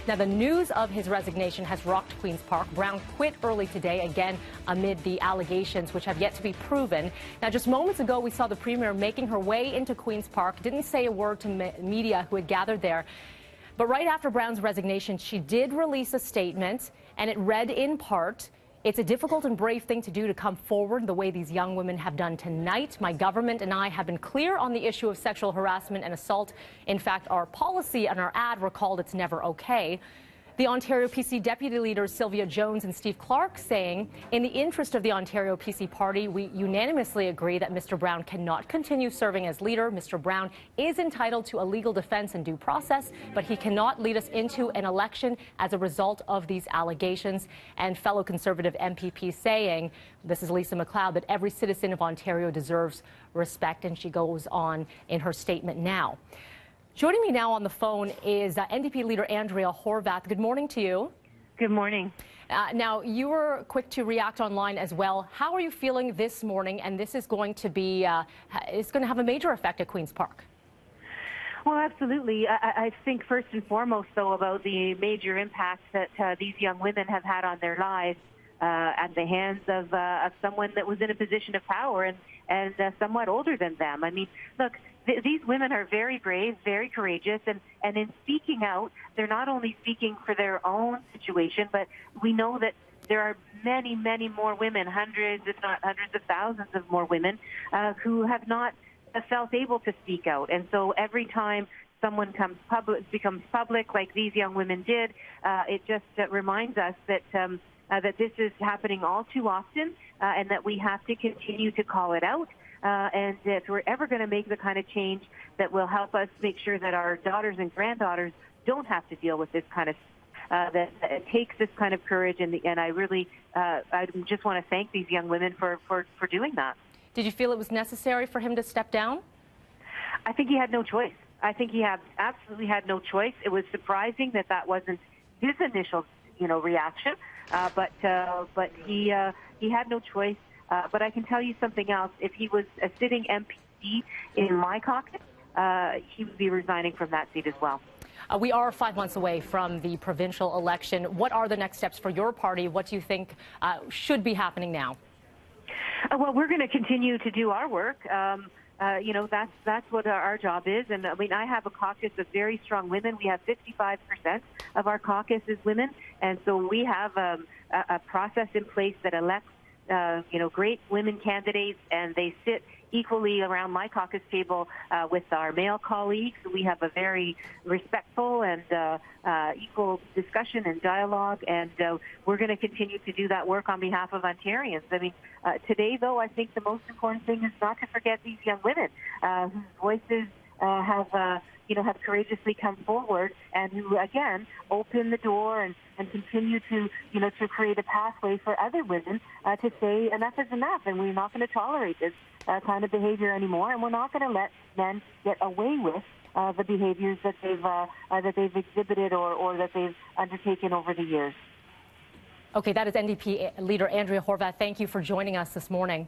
Now, the news of his resignation has rocked Queen's Park. Brown quit early today, again, amid the allegations which have yet to be proven. Now, just moments ago, we saw the Premier making her way into Queen's Park, didn't say a word to media who had gathered there. But right after Brown's resignation, she did release a statement, and it read in part, "It's a difficult and brave thing to do to come forward the way these young women have done tonight. My government and I have been clear on the issue of sexual harassment and assault. In fact, our policy and our ad recalled it's never okay." The Ontario PC Deputy Leaders Sylvia Jones and Steve Clark saying, "In the interest of the Ontario PC party, we unanimously agree that Mr. Brown cannot continue serving as leader. Mr. Brown is entitled to a legal defense and due process, but he cannot lead us into an election as a result of these allegations." And fellow Conservative MPP saying, this is Lisa MacLeod, that every citizen of Ontario deserves respect. And she goes on in her statement now. Joining me now on the phone is NDP Leader Andrea Horwath. Good morning to you. Good morning. Now, you were quick to react online as well. How are you feeling this morning? And this is going to be, it's going to have a major effect at Queen's Park. Well, absolutely. I think first and foremost, though, about the major impact that these young women have had on their lives at the hands of someone that was in a position of power and somewhat older than them. I mean, look, these women are very brave, very courageous, and in speaking out, they're not only speaking for their own situation, but we know that there are many, many more women, hundreds, if not hundreds of thousands of more women who have not felt able to speak out. And so every time someone becomes public, like these young women did, it just reminds us that that this is happening all too often, and that we have to continue to call it out. And if we're ever going to make the kind of change that will help us make sure that our daughters and granddaughters don't have to deal with this kind of, that it takes this kind of courage. And I really, I just want to thank these young women for doing that. Did you feel it was necessary for him to step down? I think he had no choice. I think he absolutely had no choice. It was surprising that that wasn't his initial, reaction. But he had no choice. But I can tell you something else. If he was a sitting MP in my caucus, he would be resigning from that seat as well. We are 5 months away from the provincial election. What are the next steps for your party? What do you think should be happening now? Well, we're going to continue to do our work. That's what our job is. And I mean, I have a caucus of very strong women. We have 55% of our caucus is women. And so we have a process in place that elects great women candidates, and they sit equally around my caucus table with our male colleagues. We have a very respectful and equal discussion and dialogue, and we're going to continue to do that work on behalf of Ontarians. I mean, today, though, I think the most important thing is not to forget these young women whose voices have courageously come forward and who, again, open the door and continue to create a pathway for other women to say enough is enough, and we're not going to tolerate this kind of behavior anymore, and we're not going to let men get away with the behaviors that they've exhibited or that they've undertaken over the years. Okay, that is NDP Leader Andrea Horwath. Thank you for joining us this morning.